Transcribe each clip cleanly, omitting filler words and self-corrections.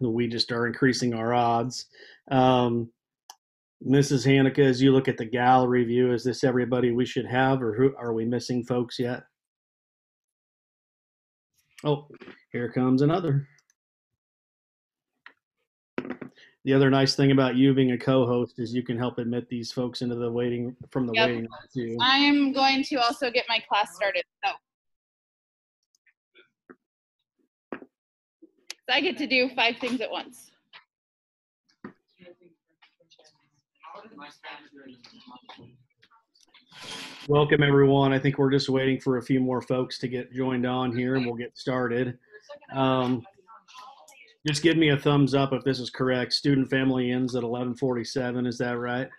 we just are increasing our odds. Mrs. Hanika, as you look at the gallery view, is this everybody we should have, or are we missing folks yet? Oh, here comes another. The other nice thing about you being a co-host is you can help admit these folks into the waiting waiting room too. I am going to also get my class started. So I get to do 5 things at once. Welcome everyone. I think we're just waiting for a few more folks to get joined on here and we'll get started. Just give me a thumbs up if this is correct. Student family ends at 11:47. Is that right?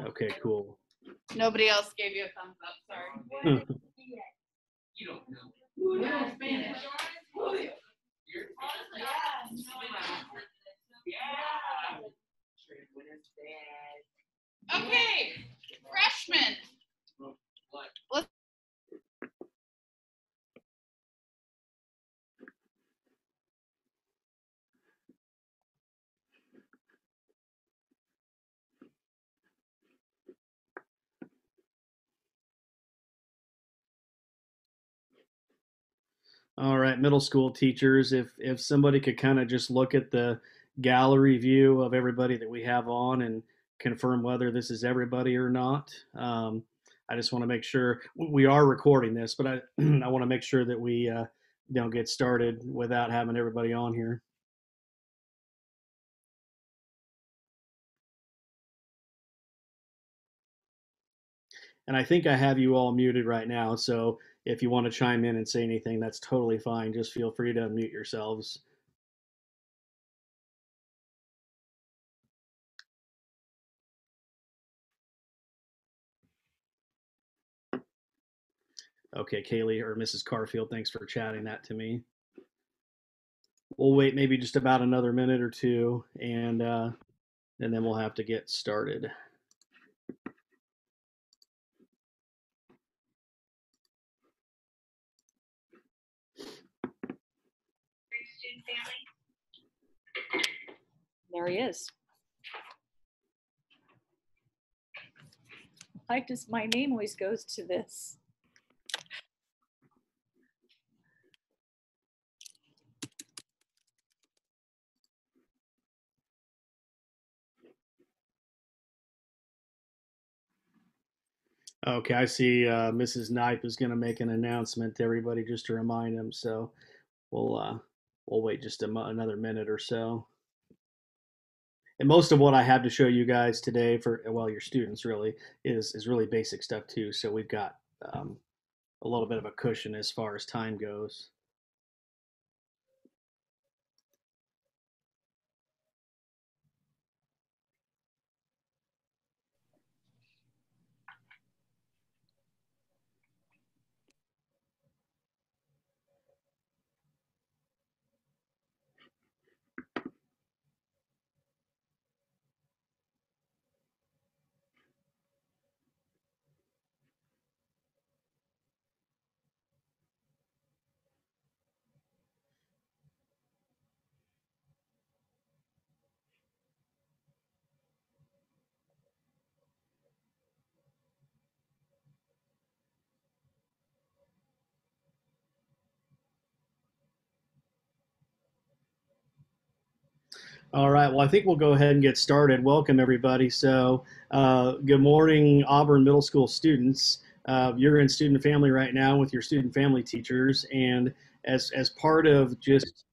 Okay, cool. Nobody else gave you a thumbs up. Sorry. You don't know. Spanish. Okay, freshmen. Let's All right, middle school teachers, if somebody could kind of just look at the gallery view of everybody that we have on and confirm whether this is everybody or not. I just want to make sure we are recording this, but I I want to make sure that we don't get started without having everybody on here. And I think I have you all muted right now, so if you want to chime in and say anything, that's totally fine. Just feel free to unmute yourselves. Okay, Kaylee or Mrs. Carfield, thanks for chatting that to me. We'll wait maybe just about another minute or two, and then we'll have to get started. There he is. My name always goes to this. Okay, I see Mrs. Knipe is going to make an announcement to everybody just to remind them. So we'll wait just another minute or so. And most of what I have to show you guys today for, well, your students really, is really basic stuff too. So we've got a little bit of a cushion as far as time goes. All right. Well, I think we'll go ahead and get started. Welcome, everybody. So, good morning, Auburn Middle School students. You're in student family right now with your student family teachers, and as part of just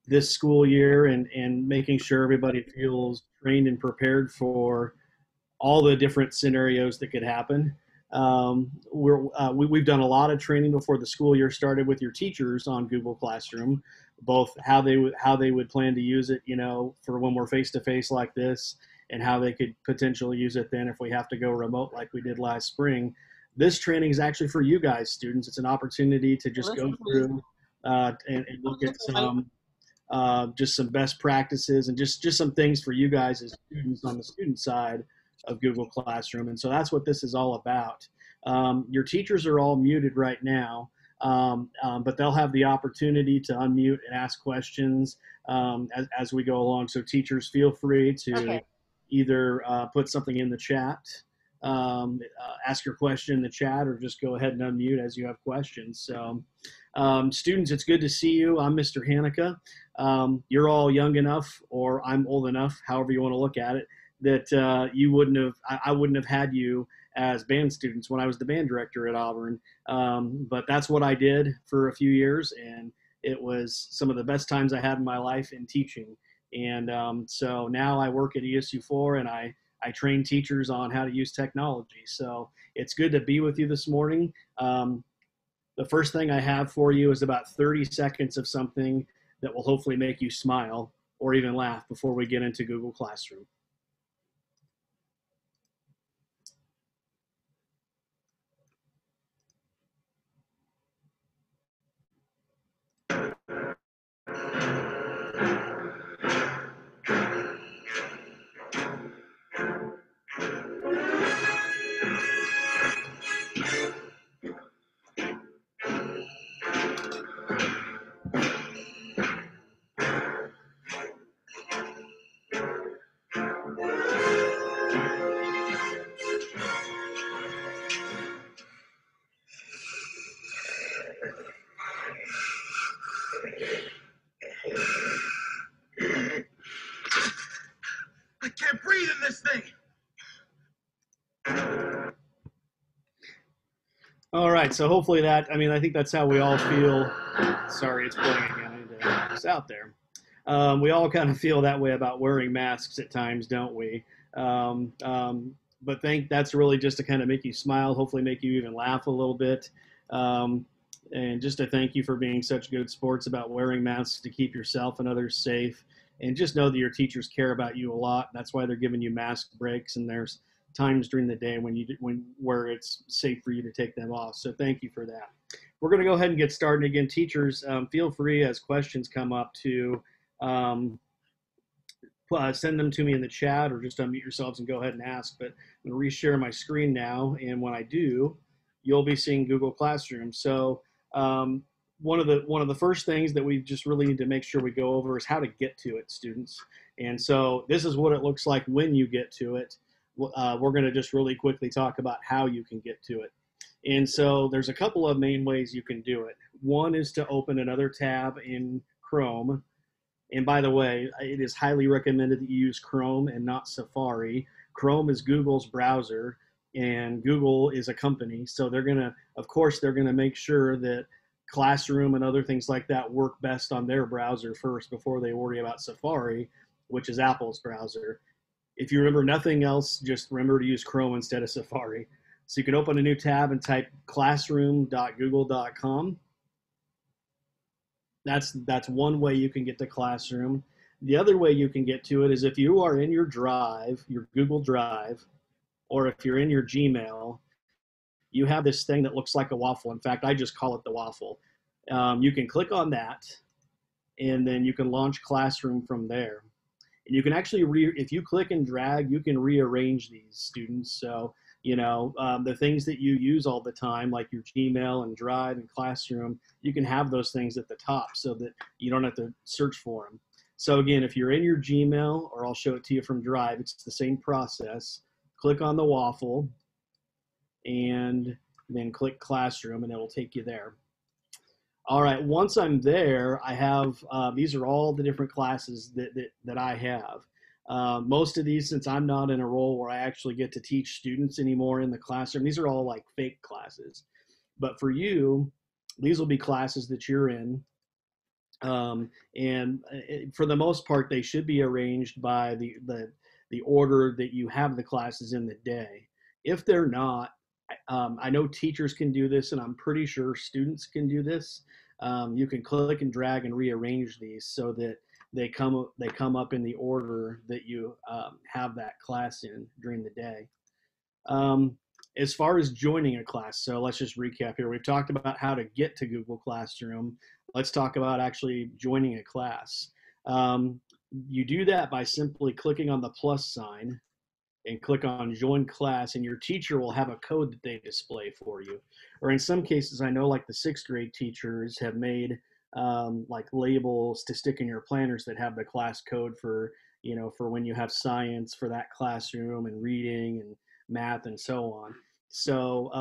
this school year and making sure everybody feels trained and prepared for all the different scenarios that could happen. We've done a lot of training before the school year started with your teachers on Google Classroom, both how they would plan to use it, for when we're face to face like this, and how they could potentially use it then if we have to go remote like we did last spring. This training is actually for you guys, students. It's an opportunity to just go through and look at some just some best practices and just some things for you guys as students on the student side of Google Classroom. And so that's what this is all about. Your teachers are all muted right now. but they'll have the opportunity to unmute and ask questions as we go along. So teachers, feel free to either put something in the chat, ask your question in the chat, or just go ahead and unmute as you have questions. So students, it's good to see you. I'm Mr. Hanika. You're all young enough, or I'm old enough, however you want to look at it, that you wouldn't have, I wouldn't have had you as band students when I was the band director at Auburn. But that's what I did for a few years, and it was some of the best times I had in my life in teaching. And so now I work at ESU4, and I train teachers on how to use technology. So it's good to be with you this morning. The first thing I have for you is about 30 seconds of something that will hopefully make you smile or even laugh before we get into Google Classroom. I can't breathe in this thing. All right, so hopefully that, I think that's how we all feel. Sorry, it's playing again. I need to get this out there. We all kind of feel that way about wearing masks at times, don't we? But that's really just to kind of make you smile, hopefully make you even laugh a little bit. And just to thank you for being such good sports about wearing masks to keep yourself and others safe. And just know that your teachers care about you a lot. That's why they're giving you mask breaks, and there's times during the day where it's safe for you to take them off. So thank you for that. We're going to go ahead and get started. Again, teachers, feel free as questions come up to send them to me in the chat, or just unmute yourselves and go ahead and ask. But I'm going to reshare my screen now, and when I do, you'll be seeing Google Classroom. So one of the first things that we just really need to make sure we go over is how to get to it, students. And so this is what it looks like when you get to it. We're going to just really quickly talk about how you can get to it. And so there's a couple of main ways you can do it. One is to open another tab in Chrome. And by the way, it is highly recommended that you use Chrome and not Safari. Chrome is Google's browser, and Google is a company. So they're going to make sure that Classroom and other things like that work best on their browser first before they worry about Safari, which is Apple's browser. If you remember nothing else, just remember to use Chrome instead of Safari. So you can open a new tab and type classroom.google.com. That's one way you can get to Classroom. The other way you can get to it is if you are in your Drive, your Google Drive, or if you're in your Gmail, you have this thing that looks like a waffle. In fact, I just call it the waffle. You can click on that, and then you can launch Classroom from there. And you can actually, if you click and drag, you can rearrange these, students. So, the things that you use all the time, like your Gmail and Drive and Classroom, you can have those things at the top so that you don't have to search for them. So again, if you're in your Gmail, or I'll show it to you from Drive, it's the same process. Click on the waffle, and then click Classroom, and it'll take you there. All right, once I'm there, I have, these are all the different classes that I have. Most of these, since I'm not in a role where I actually get to teach students anymore in the classroom, these are all like fake classes. But for you, these will be classes that you're in. And for the most part, they should be arranged by the order that you have the classes in the day. If they're not, I know teachers can do this, and I'm pretty sure students can do this. You can click and drag and rearrange these so that they come up in the order that you have that class in during the day. As far as joining a class, so let's just recap here. We've talked about how to get to Google Classroom. Let's talk about actually joining a class. You do that by simply clicking on the plus sign, and click on join class, and your teacher will have a code that they display for you. Or in some cases, I know like the 6th grade teachers have made like labels to stick in your planners that have the class code for, for when you have science for that classroom and reading and math and so on. So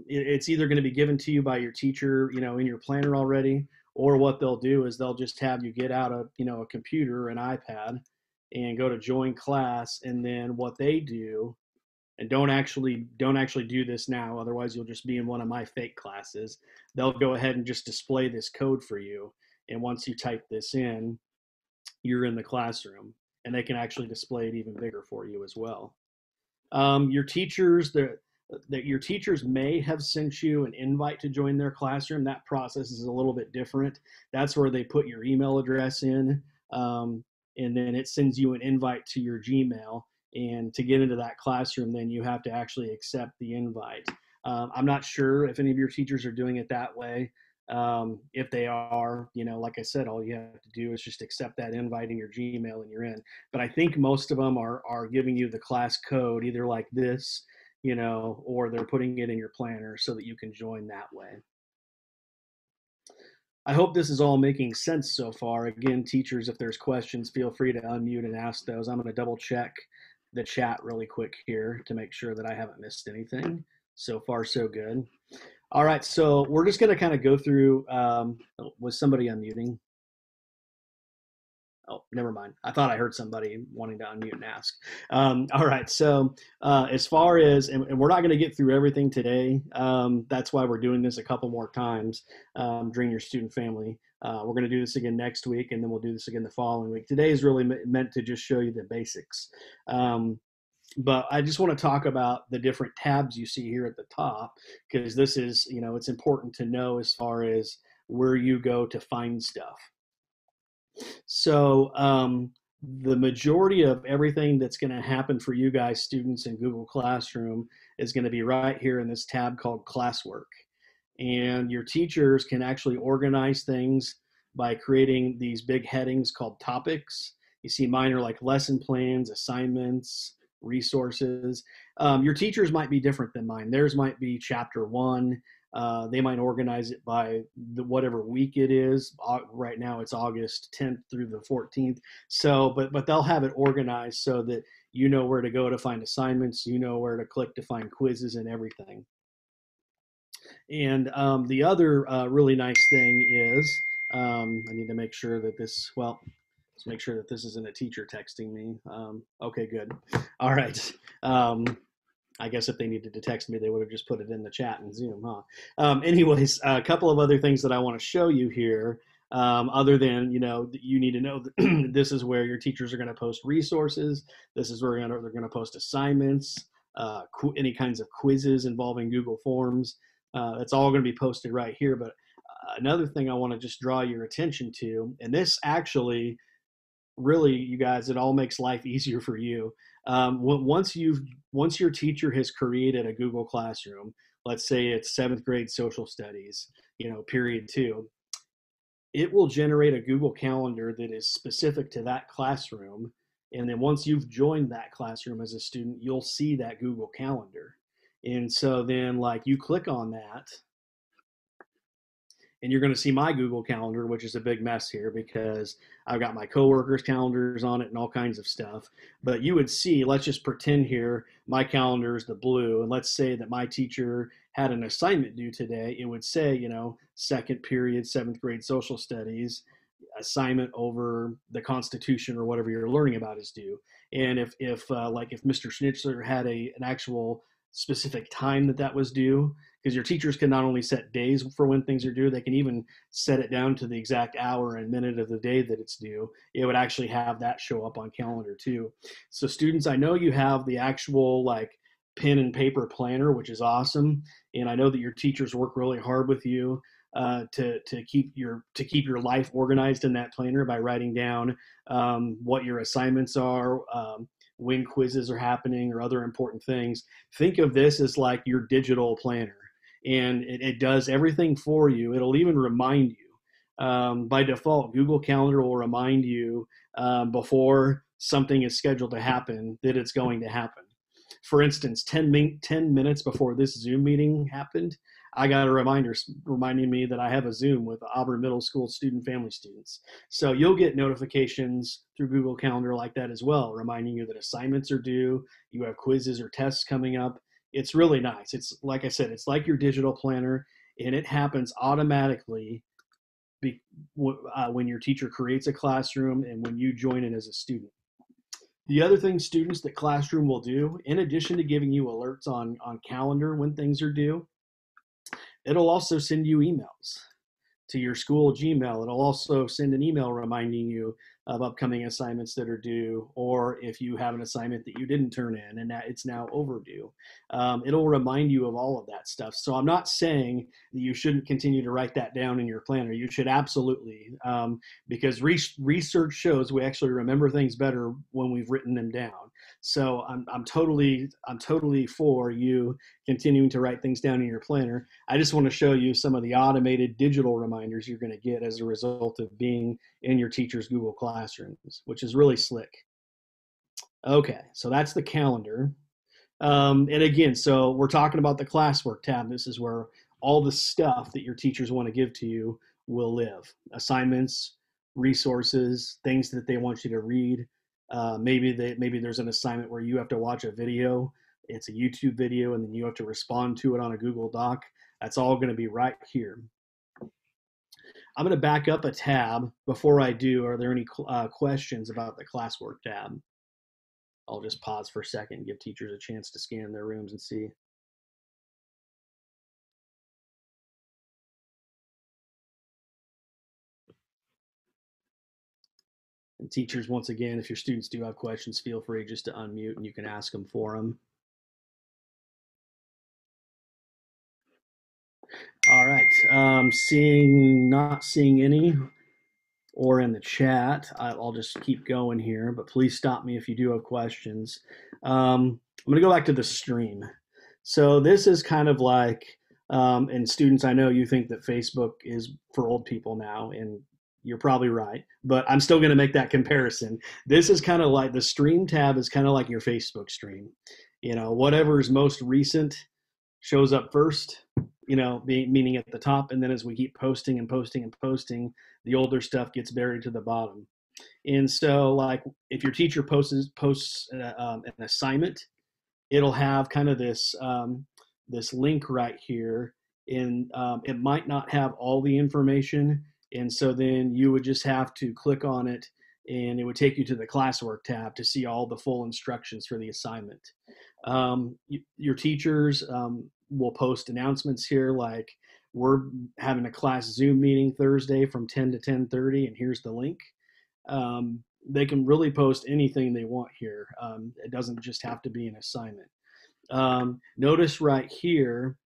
it's either going to be given to you by your teacher, in your planner already, or what they'll do is they'll just have you get out a computer or an iPad and go to join class. And then what they do, and don't actually do this now, otherwise you'll just be in one of my fake classes. They'll go ahead and just display this code for you. And once you type this in, you're in the classroom, and they can actually display it even bigger for you as well. Your teachers, your teachers may have sent you an invite to join their classroom. That process is a little bit different. That's where they put your email address in, and then it sends you an invite to your Gmail. And to get into that classroom, then you have to actually accept the invite. I'm not sure if any of your teachers are doing it that way. If they are, like I said, all you have to do is just accept that invite in your Gmail and you're in. But I think most of them are giving you the class code either like this, or they're putting it in your planner so that you can join that way. I hope this is all making sense so far. Again, teachers, if there's questions, feel free to unmute and ask those. I'm going to double check the chat really quick here to make sure that I haven't missed anything. So far, so good. All right, so we're just going to kind of go through, was somebody unmuting? Oh, never mind. I thought I heard somebody wanting to unmute and ask. All right, so as far as, and we're not going to get through everything today. That's why we're doing this a couple more times during your student family. We're going to do this again next week, and then we'll do this again the following week. Today is really meant to just show you the basics. But I just want to talk about the different tabs you see here at the top, because this is, it's important to know as far as where you go to find stuff. So the majority of everything that's going to happen for you guys, students in Google Classroom, is going to be right here in this tab called Classwork. And your teachers can actually organize things by creating these big headings called topics. You see mine are like lesson plans, assignments, resources. Your teachers might be different than mine. Theirs might be chapter 1. They might organize it by whatever week it is. Right now it's August 10th through the 14th. So, but they'll have it organized so that you know where to go to find assignments, you know where to click to find quizzes and everything. And the other really nice thing is, I need to make sure that this, well, let's make sure that this isn't a teacher texting me. Okay, good. All right. I guess if they needed to text me, they would have just put it in the chat in Zoom, huh? Anyways, a couple of other things that I want to show you here, other than, you need to know that this is where your teachers are going to post resources. This is where they're going to post assignments, any kinds of quizzes involving Google Forms. It's all going to be posted right here. But another thing I want to just draw your attention to, and this actually, really, you guys, it all makes life easier for you. Once your teacher has created a Google Classroom, let's say it's 7th grade social studies, period 2, it will generate a Google Calendar that is specific to that classroom. And then once you've joined that classroom as a student, you'll see that Google Calendar. And so then, like, you click on that, and you're going to see my Google Calendar, which is a big mess here because I've got my coworkers' calendars on it and all kinds of stuff. But you would see, let's just pretend here, my calendar is the blue. And let's say that my teacher had an assignment due today. It would say, 2nd period, 7th grade social studies, assignment over the Constitution or whatever you're learning about is due. And if Mr. Schnitzler had an actual specific time that was due, because your teachers can not only set days for when things are due, they can even set it down to the exact hour and minute of the day that it's due. It would actually have that show up on calendar too. So students, I know you have the actual like pen and paper planner, which is awesome. And I know that your teachers work really hard with you to keep your life organized in that planner by writing down what your assignments are, when quizzes are happening or other important things. Think of this as like your digital planner, and it does everything for you. It'll even remind you. By default, Google Calendar will remind you before something is scheduled to happen that it's going to happen. For instance, 10 minutes before this Zoom meeting happened, I got a reminder reminding me that I have a Zoom with Auburn Middle School student family students. So you'll get notifications through Google Calendar like that as well, reminding you that assignments are due, you have quizzes or tests coming up. It's really nice. It's like I said, it's like your digital planner, and it happens automatically when your teacher creates a classroom and when you join it as a student. The other thing students that Classroom will do, in addition to giving you alerts on calendar when things are due, it'll also send you emails to your school Gmail. It'll also send an email reminding you of upcoming assignments that are due, or if you have an assignment that you didn't turn in and that it's now overdue. It'll remind you of all of that stuff. So I'm not saying that you shouldn't continue to write that down in your planner. You should absolutely, because research shows we actually remember things better when we've written them down. So I'm totally for you continuing to write things down in your planner. I just want to show you some of the automated digital reminders you're going to get as a result of being in your teacher's Google Classrooms, which is really slick. Okay, so that's the calendar. And again, so we're talking about the classwork tab. This is where all the stuff that your teachers want to give to you will live. Assignments, resources, things that they want you to read. Maybe there's an assignment where you have to watch a video. It's a YouTube video, and then you have to respond to it on a Google Doc. That's all going to be right here. I'm going to back up a tab. Before I do, are there any questions about the classwork tab? I'll just pause for a second, give teachers a chance to scan their rooms and see. And teachers, once again, if your students do have questions, feel free just to unmute and you can ask them for them. All right, not seeing any or in the chat. I'll just keep going here, but please stop me if you do have questions. I'm gonna go back to the stream. So this is kind of like, and students, I know you think that Facebook is for old people now, and you're probably right, but I'm still gonna make that comparison. This is kind of like the stream tab is kind of like your Facebook stream. You know, whatever is most recent shows up first, meaning at the top, and then as we keep posting and posting and posting, the older stuff gets buried to the bottom. And so, like, if your teacher posts an assignment, it'll have kind of this link right here, and it might not have all the information, and so then you would just have to click on it, and it would take you to the classwork tab to see all the full instructions for the assignment. Your teachers will post announcements here like, we're having a class Zoom meeting Thursday from 10 to 10:30, and here's the link. They can really post anything they want here. It doesn't just have to be an assignment. Notice right here,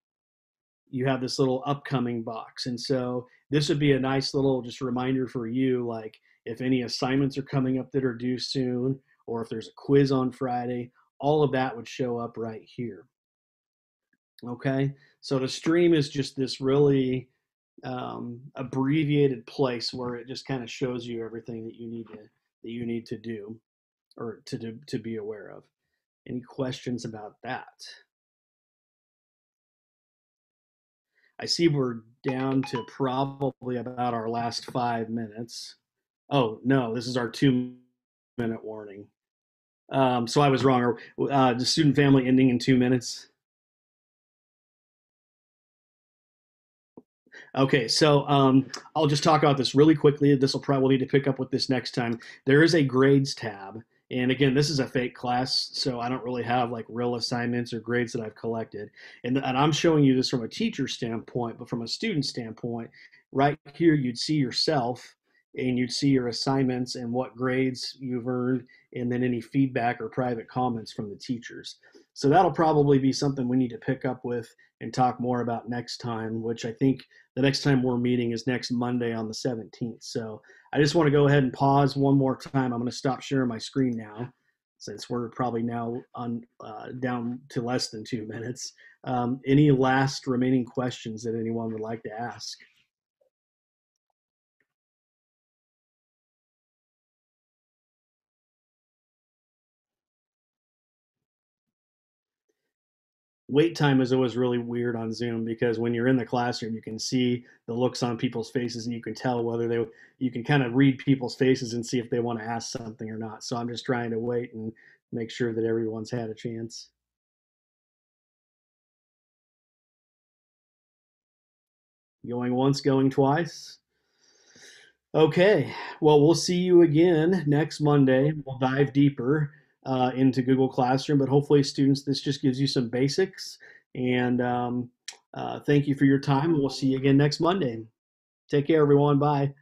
you have this little upcoming box. And so this would be a nice little just reminder for you, like if any assignments are coming up that are due soon, or if there's a quiz on Friday, all of that would show up right here. Okay, so the stream is just this really abbreviated place where it just kind of shows you everything that you need to do or to be aware of. Any questions about that? I see we're down to probably about our last 5 minutes. Oh no, this is our 2-minute warning. So I was wrong. The student family ending in 2 minutes. Okay, so I'll just talk about this really quickly. This will probably need to pick up with this next time. There is a grades tab. And again, this is a fake class, so I don't really have like real assignments or grades that I've collected. And I'm showing you this from a teacher standpoint, but from a student standpoint, right here, you'd see yourself and you'd see your assignments and what grades you've earned, and then any feedback or private comments from the teachers. So that'll probably be something we need to pick up with and talk more about next time, which I think the next time we're meeting is next Monday on the 17th. So I just want to go ahead and pause one more time. I'm going to stop sharing my screen now, since we're probably now down to less than 2 minutes. Any last remaining questions that anyone would like to ask? Wait time is always really weird on Zoom because when you're in the classroom, you can see the looks on people's faces and you can tell whether you can kind of read people's faces and see if they want to ask something or not. So I'm just trying to wait and make sure that everyone's had a chance. Going once, going twice. Okay, well, we'll see you again next Monday. We'll dive deeper into Google Classroom, but hopefully, students, this just gives you some basics. And thank you for your time. We'll see you again next Monday. Take care, everyone. Bye.